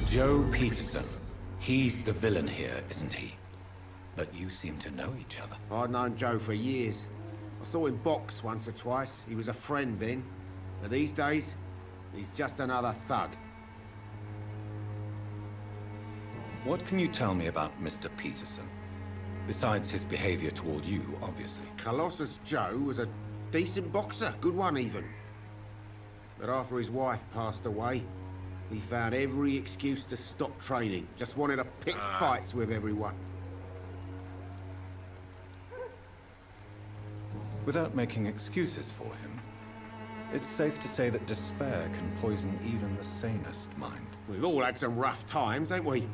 Joe Peterson. He's the villain here, isn't he? But you seem to know each other. I'd known Joe for years. I saw him box once or twice. He was a friend then. But these days, he's just another thug. What can you tell me about Mr. Peterson? Besides his behavior toward you, obviously. Colossus Joe was a decent boxer, good one even. But after his wife passed away, he found every excuse to stop training. Just wanted to pick fights with everyone. Without making excuses for him, it's safe to say that despair can poison even the sanest mind. We've all had some rough times, ain't we?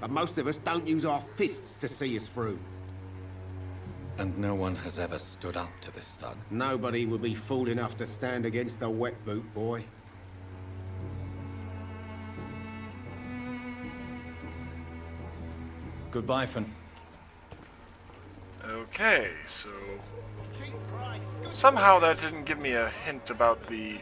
But most of us don't use our fists to see us through. And no one has ever stood up to this thug. Nobody will be fool enough to stand against the wet boot boy. Goodbye, Finn. Okay, so... somehow that didn't give me a hint about the...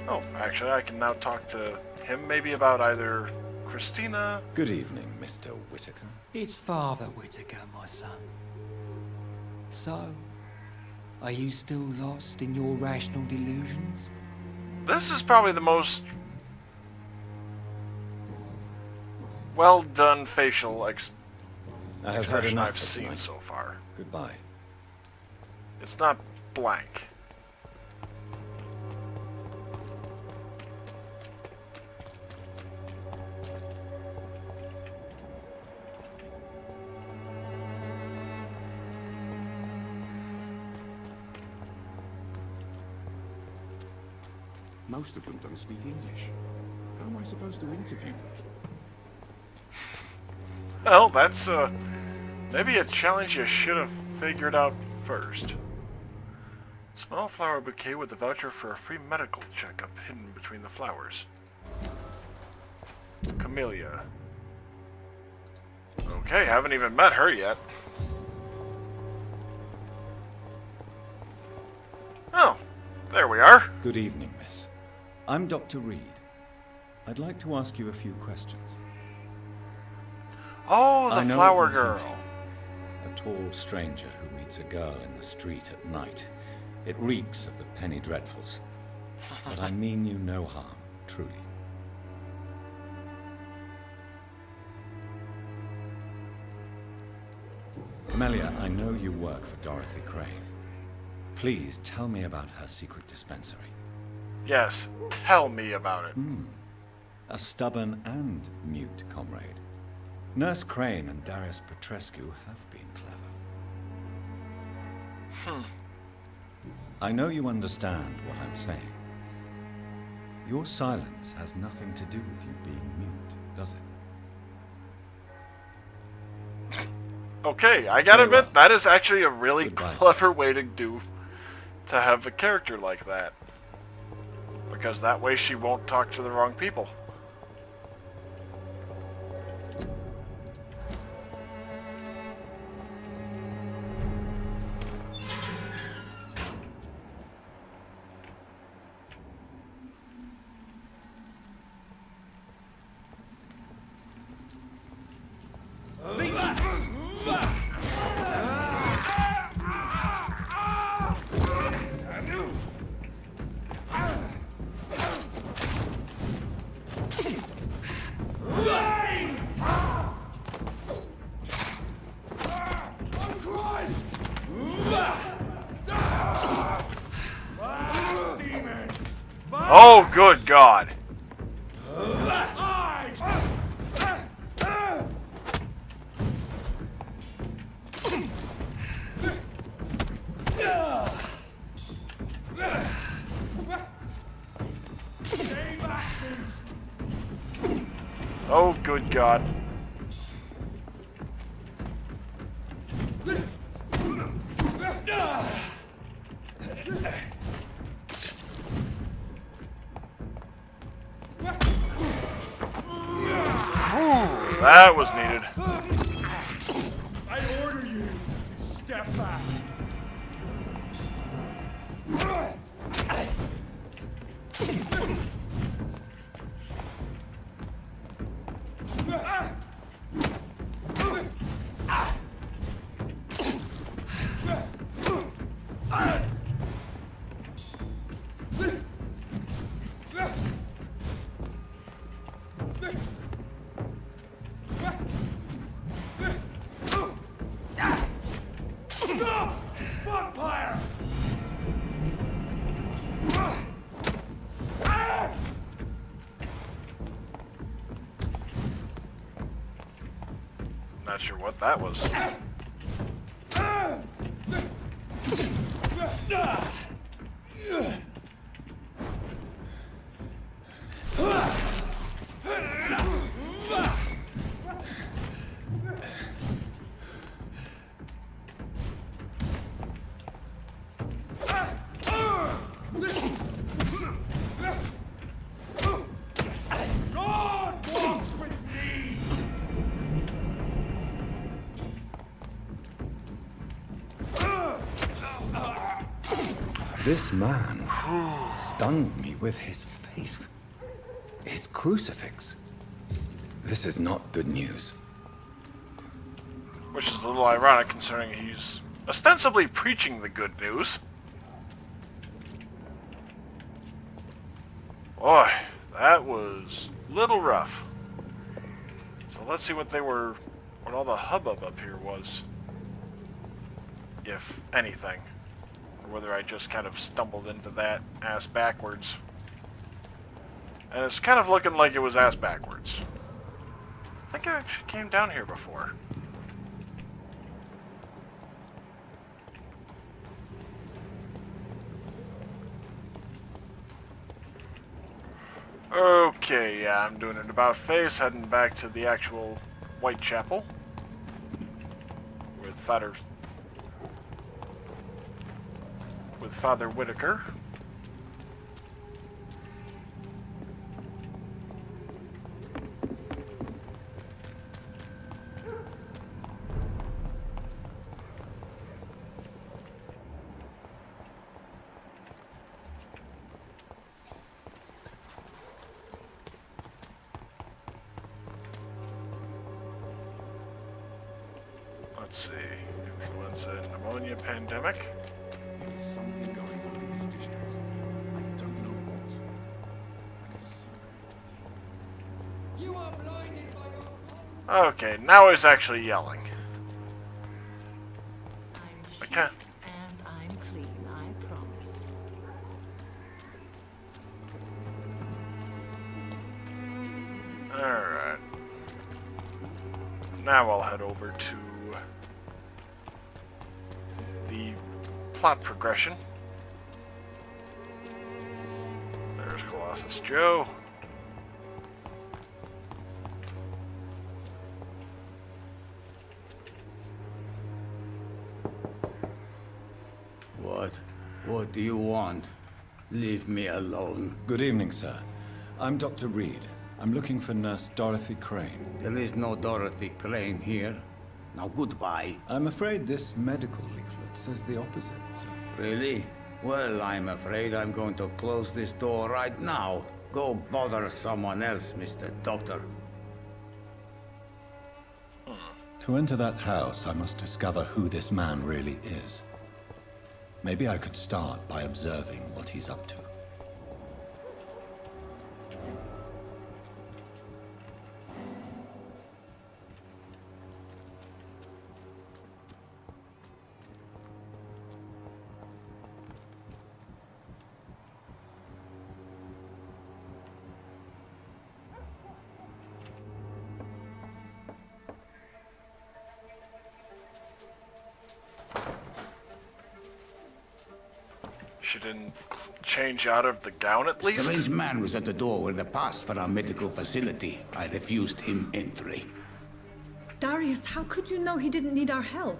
Oh, actually, I can now talk to him maybe about either Christina... Good evening, Mr. Whitaker. It's Father Whitaker, my son. So, are you still lost in your rational delusions? This is probably the most well done facial I have had expression enough I've for seen tonight. so far. Goodbye. It's not blank. Most of them don't speak English. How am I supposed to interview them? Well, that's maybe a challenge you should have figured out first. Small flower bouquet with a voucher for a free medical checkup hidden between the flowers. Camellia. Okay, haven't even met her yet. Oh, there we are. Good evening, miss. I'm Dr. Reid. I'd like to ask you a few questions. Oh, I the know flower what you're girl. thinking. A tall stranger who meets a girl in the street at night. It reeks of the penny dreadfuls. But I mean you no harm, truly. Camellia, I know you work for Dorothy Crane. Please tell me about her secret dispensary. Yes, tell me about it. A stubborn and mute comrade. Nurse Crane and Darius Petrescu have been clever. I know you understand what I'm saying. Your silence has nothing to do with you being mute, does it? Okay, I gotta Very admit, well. that is actually a really Goodbye. clever way to have a character like that. Because that way she won't talk to the wrong people. Oh, good God. Oh, good God. That was needed. I order you to step back. Stop! Vampire! Not sure what that was. This man stunned me with his faith. His crucifix. This is not good news. Which is a little ironic considering he's ostensibly preaching the good news. Boy, that was a little rough. So let's see what all the hubbub up here was. If anything. Or whether I just kind of stumbled into that ass backwards. And it's kind of looking like it was ass backwards. I think I actually came down here before. Okay, yeah, I'm doing an about face, heading back to the actual Whitechapel with Father Whitaker. Let's see, influenza and pneumonia pandemic. There is something going on in this district. I don't know what. You are blinded by your... Okay, now he's actually yelling. I'm I can't. and I'm clean, I promise. Alright. Now I'll head over to the plot progression. There's Colossus Joe. What do you want? Leave me alone. Good evening, sir. I'm Dr. Reid. I'm looking for Nurse Dorothy Crane. There is no Dorothy Crane here. Now goodbye. I'm afraid this medical leaflet says the opposite, sir. Really? Well, I'm afraid I'm going to close this door right now. Go bother someone else, Mr. Doctor. To enter that house, I must discover who this man really is. Maybe I could start by observing what he's up to. She didn't change out of the gown at least? The strange man was at the door with a pass for our medical facility. I refused him entry. Darius, how could you know he didn't need our help?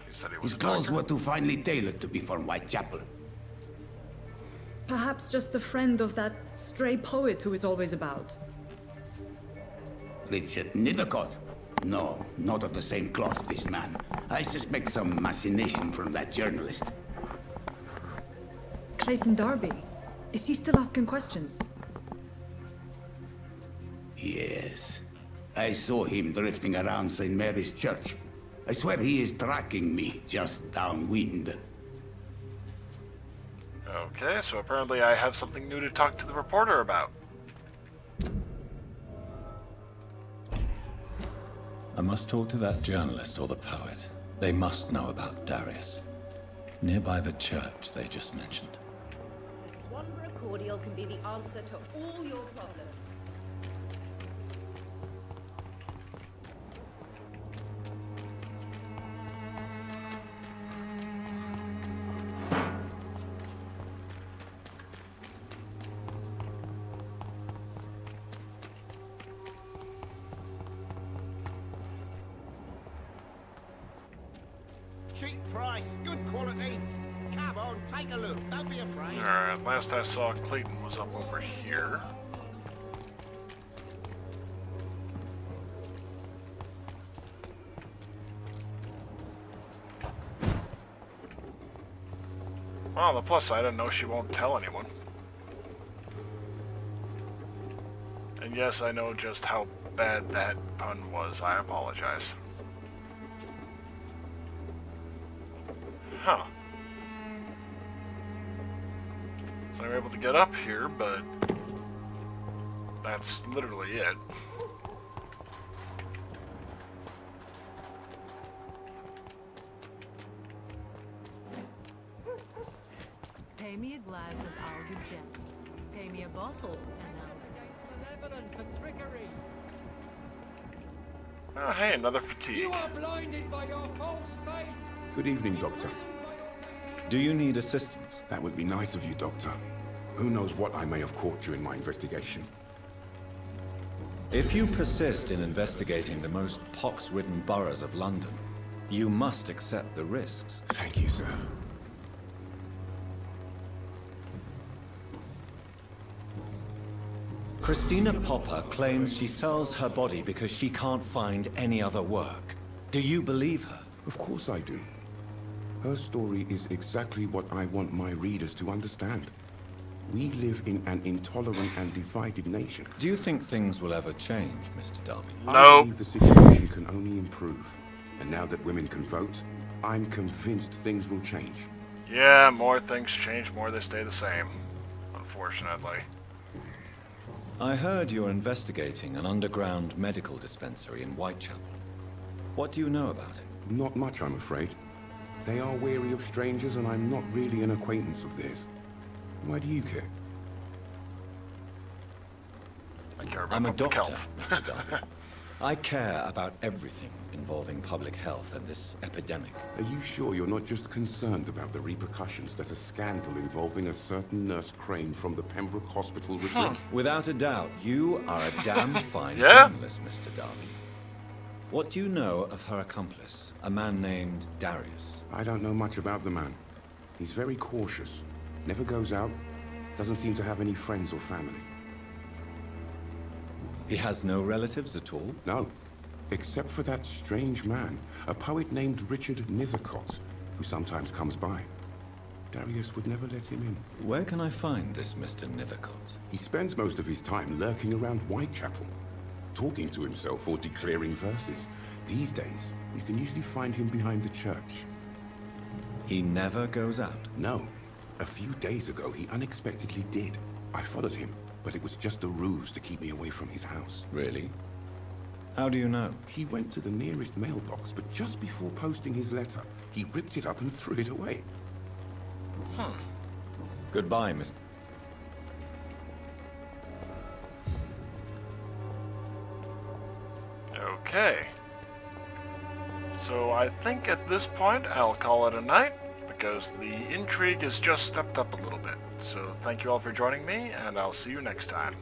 He said he was His a clothes doctor. were too finely tailored to be from Whitechapel. Perhaps just a friend of that stray poet who is always about. Richard Nithercott? No, not of the same cloth, this man. I suspect some machination from that journalist. Clayton Darby. Is he still asking questions? Yes. I saw him drifting around St. Mary's Church. I swear he is tracking me just downwind. Okay, so apparently I have something new to talk to the reporter about. I must talk to that journalist or the poet. They must know about Darius. Nearby the church they just mentioned. Swanborough cordial can be the answer to all your problems. Cheap price, good quality. Come on, take a look. Don't be afraid. Alright, last I saw Clayton was up over here. Well, on the plus side, I know she won't tell anyone. And yes, I know just how bad that pun was. I apologize. Huh. So I'm able to get up here, but that's literally it. Pay me a glass and I'll be gentle. Pay me a bottle and I'll be malevolence and trickery. Oh, hey, another fatigue. You are blinded by your false faith. Good evening, Doctor. Do you need assistance? That would be nice of you, Doctor. Who knows what I may have caught during my investigation. If you persist in investigating the most pox-ridden boroughs of London, you must accept the risks. Thank you, sir. Christina Popper claims she sells her body because she can't find any other work. Do you believe her? Of course I do. Her story is exactly what I want my readers to understand. We live in an intolerant and divided nation. Do you think things will ever change, Mr. Darby? I believe the situation can only improve. And now that women can vote, I'm convinced things will change. Yeah, more things change, more they stay the same. Unfortunately. I heard you're investigating an underground medical dispensary in Whitechapel. What do you know about it? Not much, I'm afraid. They are wary of strangers, and I'm not really an acquaintance of theirs. Why do you care? I care about I'm a public doctor, health. Mr. Darby. I care about everything involving public health and this epidemic. Are you sure you're not just concerned about the repercussions that a scandal involving a certain Nurse Crane from the Pembroke Hospital would bring? Without a doubt, you are a damn fine Yeah? journalist, Mr. Darby. What do you know of her accomplice, a man named Darius? I don't know much about the man. He's very cautious. Never goes out. Doesn't seem to have any friends or family. He has no relatives at all? No. Except for that strange man, a poet named Richard Nethercott, who sometimes comes by. Darius would never let him in. Where can I find this Mr. Nethercott? He spends most of his time lurking around Whitechapel, talking to himself or declaring verses. These days, you can usually find him behind the church. He never goes out? No. A few days ago, he unexpectedly did. I followed him, but it was just a ruse to keep me away from his house. Really? How do you know? He went to the nearest mailbox, but just before posting his letter, he ripped it up and threw it away. Goodbye, Mr. Okay. So I think at this point I'll call it a night, because the intrigue has just stepped up a little bit. So thank you all for joining me, and I'll see you next time.